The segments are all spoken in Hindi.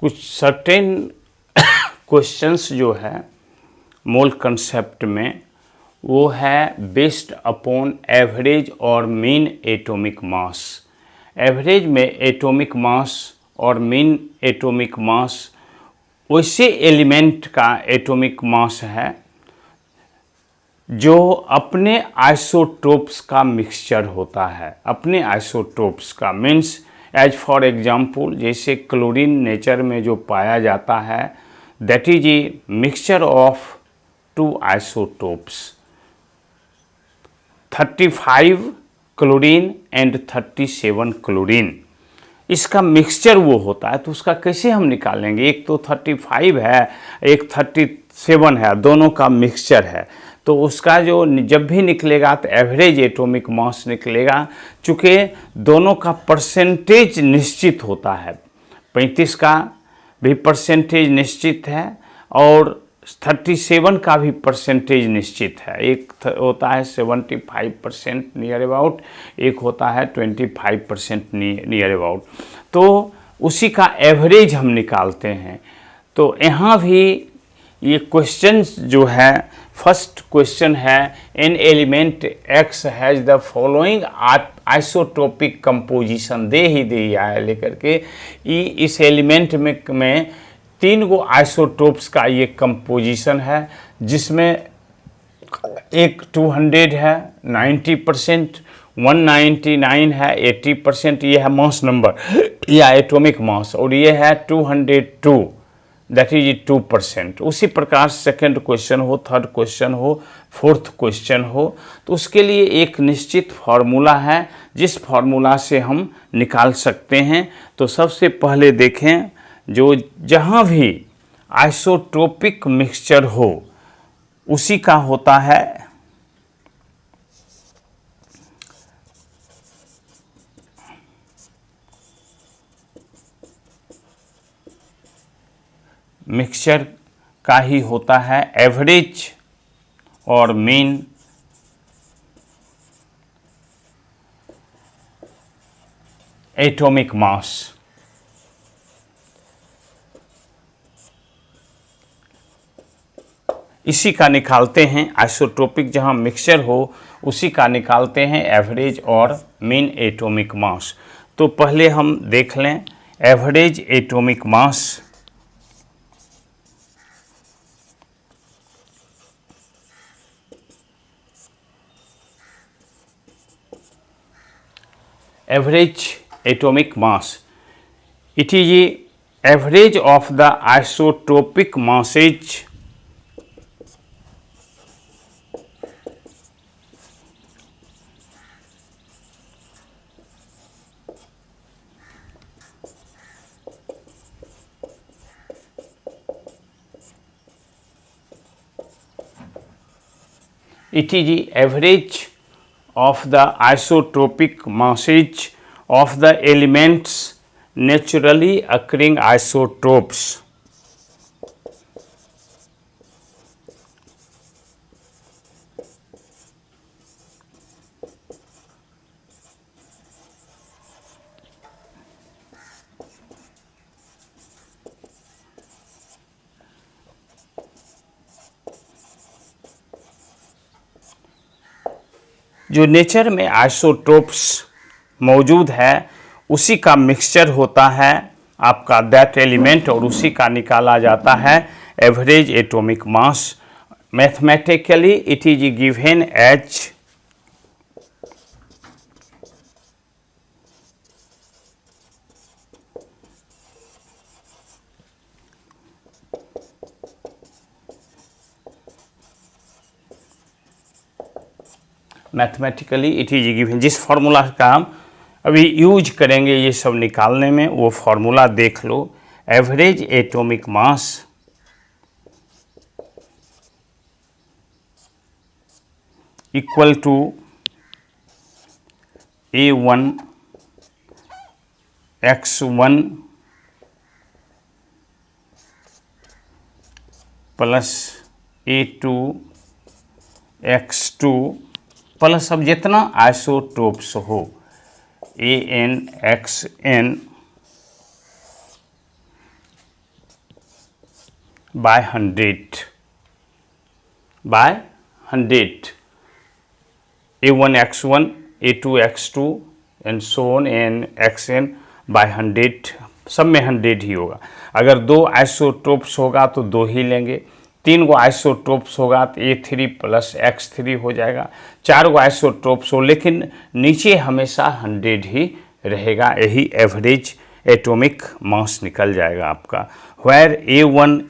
कुछ सर्टेन क्वेश्चंस जो है मोल कंसेप्ट में, वो है बेस्ड अपॉन एवरेज और मीन एटॉमिक मास। एवरेज में एटॉमिक मास और मीन एटॉमिक मास वैसे एलिमेंट का एटॉमिक मास है जो अपने आइसोटोप्स का मिक्सचर होता है। अपने आइसोटोप्स का मीन्स एज फॉर एग्जांपल जैसे क्लोरीन नेचर में जो पाया जाता है, that is a mixture of two isotopes, 35 chlorine and 37 chlorine. इसका मिक्सचर वो होता है, तो उसका कैसे हम निकालेंगे? एक तो 35 है, एक 37 है, दोनों का मिक्सचर है, तो उसका जो जब भी निकलेगा तो एवरेज एटॉमिक मास निकलेगा। चूँकि दोनों का परसेंटेज निश्चित होता है, 35 का भी परसेंटेज निश्चित है और 37 का भी परसेंटेज निश्चित है। एक होता है 75% नियर अबाउट, एक होता है 25% नियर अबाउट, तो उसी का एवरेज हम निकालते हैं। तो यहाँ भी ये क्वेश्चन जो है, फर्स्ट क्वेश्चन है an element X has the following isotopic composition, दे ही दिया है लेकर के। इस एलिमेंट में 3 गो आइसोटोप्स का ये कंपोजिशन है, जिसमें एक 200 है 90%, 199 है 80%, ये है मास नंबर या एटॉमिक मास, और ये है 202, दैट इज 2%। उसी प्रकार सेकंड क्वेश्चन हो, थर्ड क्वेश्चन हो, फोर्थ क्वेश्चन हो, तो उसके लिए एक निश्चित फार्मूला है जिस फार्मूला से हम निकाल सकते हैं। तो सबसे पहले देखें, जो जहाँ भी आइसोटोपिक मिक्सचर हो उसी का होता है मिक्सचर का ही होता है एवरेज और मीन एटॉमिक मास। इसी का निकालते हैं, आइसोटोपिक जहाँ मिक्सचर हो उसी का निकालते हैं एवरेज और मीन एटॉमिक मास। तो पहले हम देख लें average atomic mass. Average atomic mass, it is average of the isotopic masses it is the average of the isotopic masses of the elements naturally occurring isotopes. जो नेचर में आइसोटोप्स मौजूद है उसी का मिक्सचर होता है आपका दैट एलिमेंट, और उसी का निकाला जाता है average atomic mass. Mathematically it is given as mathematically it is given, जिस फार्मूला का हम अभी यूज करेंगे ये सब निकालने में, वो फार्मूला देख लो। Average atomic mass equal to A1 x1 plus A2 x2 plus अब जितना आइसोटोप्स हो AN XN by 100 A1 x1 A2 x2 and so on and xn by 100, सब में 100 ही होगा। अगर 2 आइसोटोप्स होगा तो 2 ही लेंगे, 3 गो आइसोटोप्स होगा तो A3 प्लस x3 हो जाएगा, 4 गो आइसोटोप्स हो, लेकिन नीचे हमेशा 100 ही रहेगा, यही एवरेज एटॉमिक मास निकल जाएगा आपका। Where A1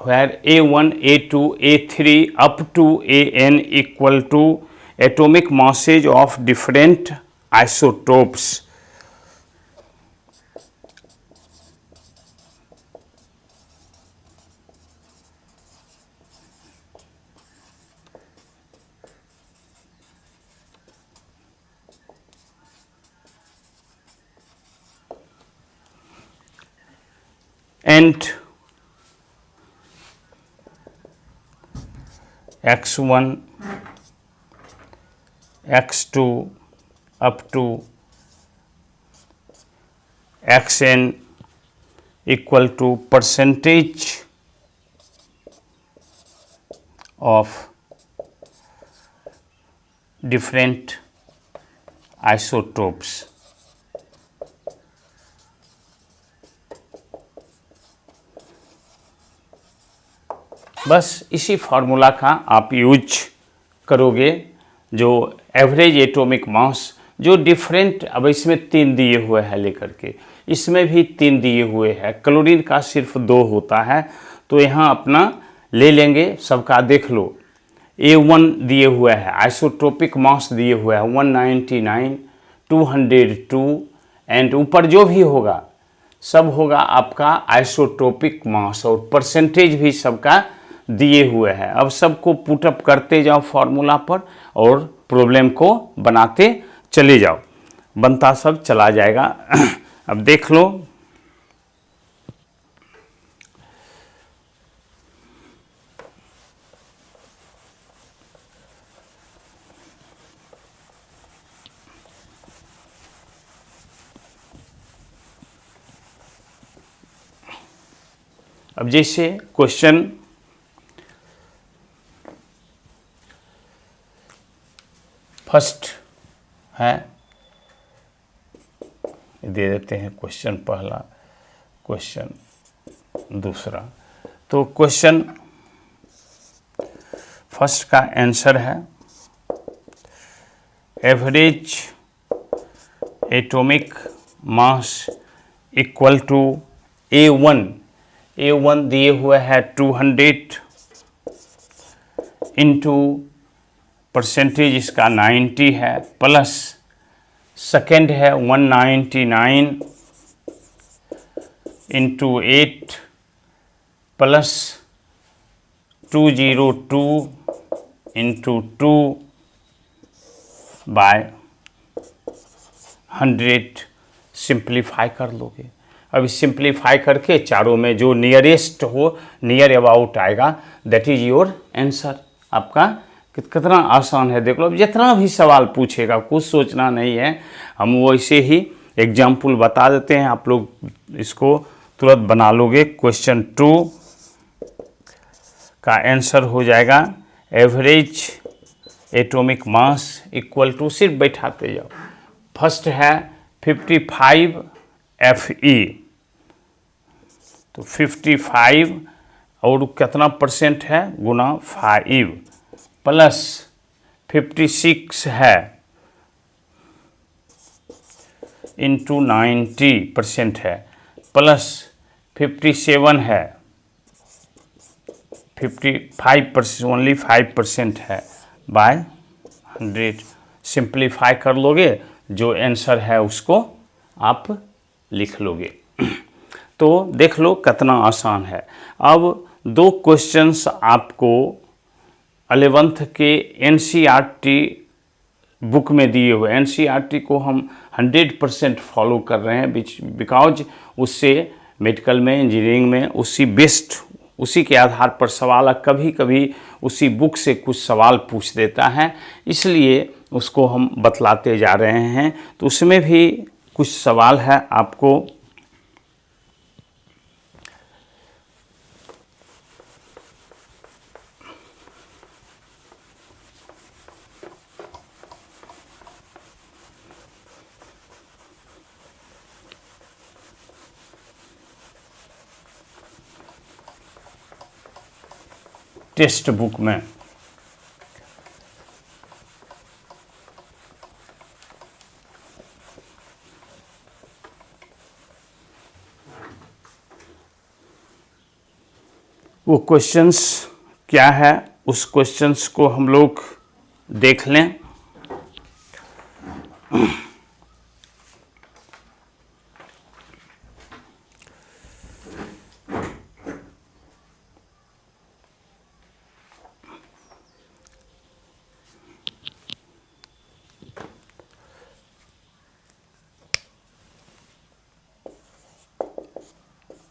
where A1, A2, A3 up to An equal to atomic masses of different isotopes. And x1, x2 up to xn equal to percentage of different isotopes. बस इसी फार्मूला का आप यूज करोगे, जो एवरेज एटॉमिक मास जो डिफरेंट, अब इसमें 3 दिए हुए हैं लेकर के, इसमें भी 3 दिए हुए हैं, क्लोरीन का सिर्फ 2 होता है, तो यहाँ अपना ले लेंगे, सबका देख लो। A1 दिए हुए है, आइसोटोपिक मास दिए हुए है 199, 202 एंड ऊपर जो भी होगा सब होगा आपका आइसोटोपिक मास, और परसेंटेज भी सबका दिए हुए हैं। अब सबको पुटअप करते जाओ फॉर्मूला पर और प्रॉब्लम को बनाते चले जाओ, बनता सब चला जाएगा। अब देख लो, अब जैसे क्वेश्चन फर्स्ट है, दे देते हैं क्वेश्चन पहला, क्वेश्चन दूसरा। तो क्वेश्चन फर्स्ट का आंसर है average atomic mass equal to A1 दिए हुए है 200 इंटू परसेंटेज इसका 90 है, प्लस सेकेंड है 199 into 8 plus 202 into 2 by 100। Simplify कर लोगे। अभी सिंप्लीफाई करके चारों में जो नियरेस्ट हो, नियर अबाउट आएगा, दैट इज योर आंसर। आपका कितना आसान है देख लो। जितना भी सवाल पूछेगा कुछ सोचना नहीं है, हम वैसे ही एग्जाम्पल बता देते हैं, आप लोग इसको तुरंत बना लोगे। क्वेश्चन 2 का आंसर हो जाएगा average atomic mass equal to, सिर्फ बैठाते जाओ। फर्स्ट है 55 Fe, तो 55 और कितना परसेंट है गुना 5 प्लस 56 है इंटू 90% है, प्लस 57 है 55%, ओनली 5% है बाय 100। सिंप्लीफाई कर लोगे, जो आंसर है उसको आप लिख लोगे। तो देख लो कितना आसान है। अब 2 क्वेश्चंस आपको 11th के NCERT बुक में दिए हुए। NCERT को हम 100% फॉलो कर रहे हैं, बिकॉज उससे मेडिकल में, इंजीनियरिंग में उसी बेस्ड, उसी के आधार पर सवाल, कभी कभी उसी बुक से कुछ सवाल पूछ देता है, इसलिए उसको हम बतलाते जा रहे हैं। तो उसमें भी कुछ सवाल है आपको टेक्स्ट बुक में। वो क्वेश्चंस क्या है, उस क्वेश्चंस को हम लोग देख लें।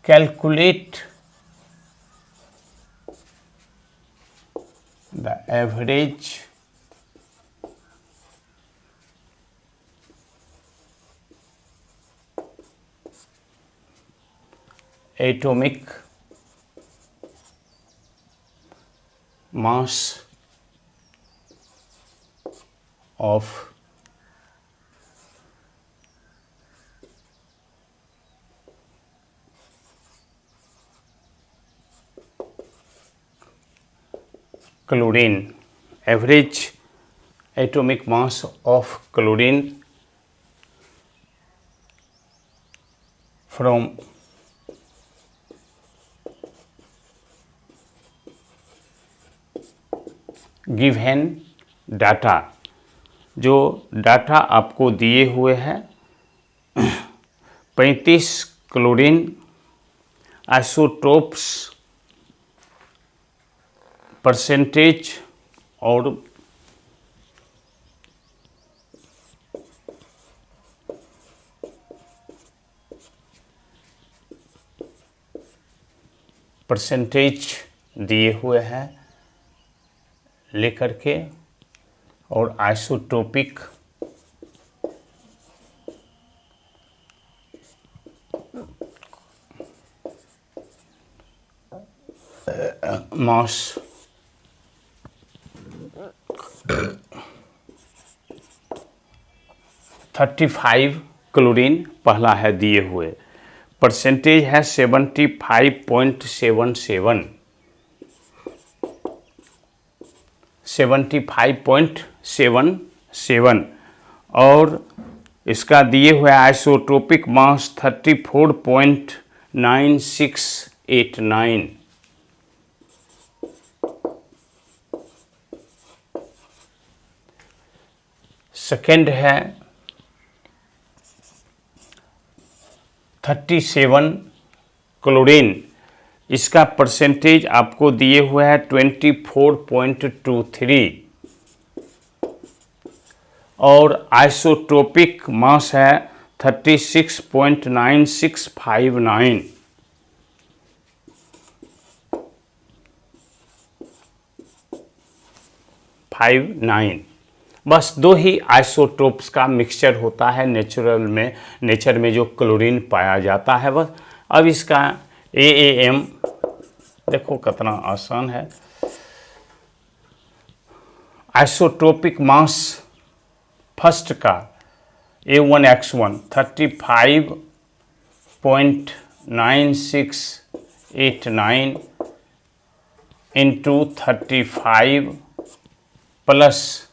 Calculate the average atomic mass of chlorine, average atomic mass of chlorine from given data. जो डाटा आपको दिए हुए हैं 35 क्लोरीन आइसोटोप्स परसेंटेज और परसेंटेज दिए हुए हैं लेकर के, और आइसोटोपिक मास 35 क्लोरीन पहला है दिए हुए, परसेंटेज है 75.77 और इसका दिए हुए आइसोटोपिक मास 34.9689। सेकेंड है 37 क्लोरीन, इसका परसेंटेज आपको दिए हुए है 24.23 और आइसोटोपिक मास है 36.9659। बस दो ही आइसोटोप्स का मिक्सचर होता है नेचर में जो क्लोरीन पाया जाता है बस। अब इसका AAM देखो कितना आसान है। आइसोटोपिक मास फर्स्ट का A1X1 35.9689 into 35 plus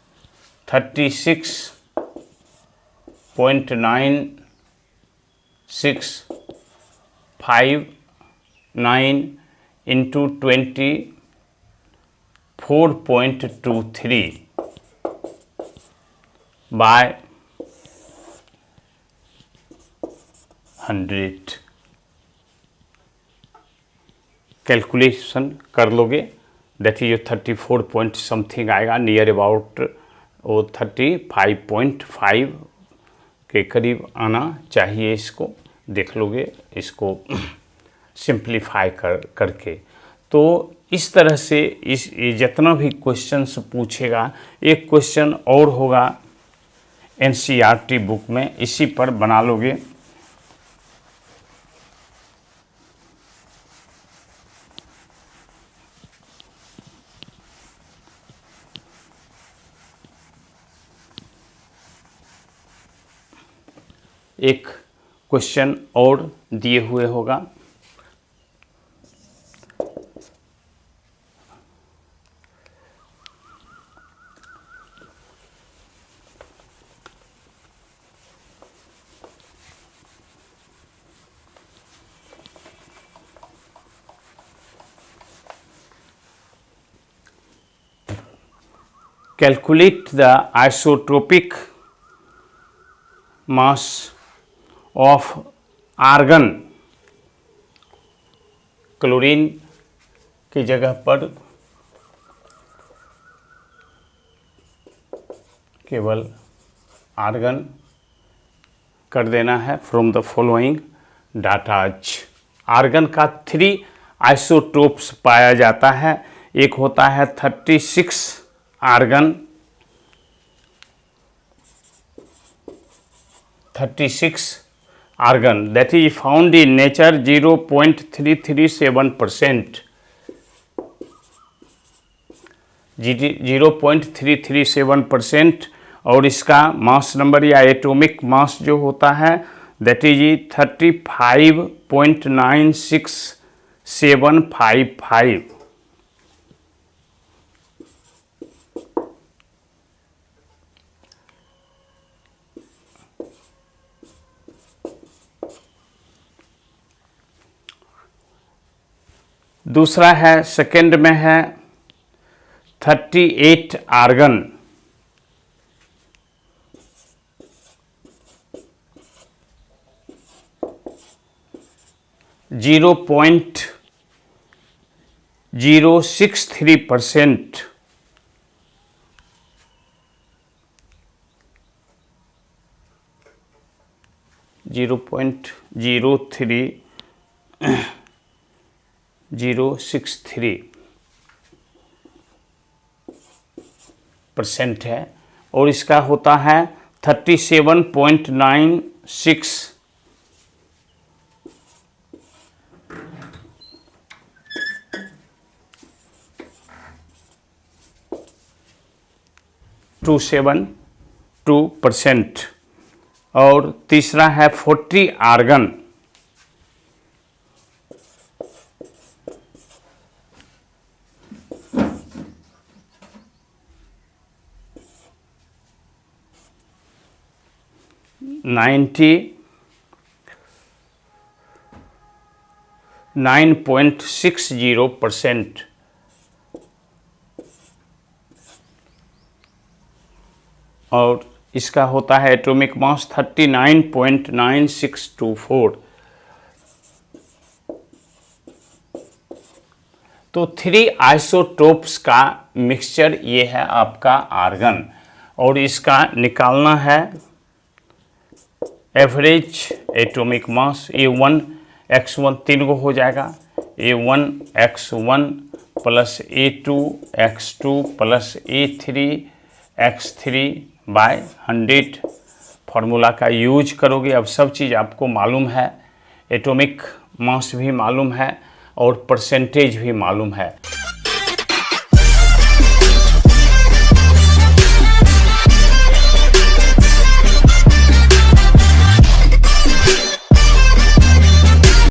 36.9659 into 24.23 by 100 calculation कर लोगे, दैट इज 34 पॉइंट समथिंग आएगा, नियर अबाउट वो 35.5 के करीब आना चाहिए। इसको देख लोगे, इसको सिंप्लीफाई करके। तो इस तरह से ये जितना भी क्वेश्चंस पूछेगा, एक क्वेश्चन और होगा एनसीईआरटी बुक में, इसी पर बना लोगे। एक क्वेश्चन और दिए हुए होगा, calculate the isotopic mass of argon। Chlorine की जगह पर केवल आर्गन कर देना है। From the following datas, argon का 3 आइसोटोप्स पाया जाता है। एक होता है 36 argon, 36 argon that is found in nature 0.337%, 0.337%। और इसका मास नंबर या एटॉमिक मास जो होता है दैट इज 35.96755। दूसरा है, सेकेंड में है 38 आर्गन, 0.063%, 0.063% है। और इसका होता है 37.96 272%। और तीसरा है 40 आर्गन, 99.60%। और इसका होता है एटॉमिक मास 39.9624। तो 3 आइसोटोप्स का मिक्सचर ये है आपका आर्गन। और इसका निकालना है एवरेज एटॉमिक मास। A1 X1 3 को हो जाएगा, A1 X1 plus A2 X2 plus A3 X3 by 100। Formula का यूज करोगे। अब सब चीज़ आपको मालूम है, एटॉमिक मास भी मालूम है और परसेंटेज भी मालूम है।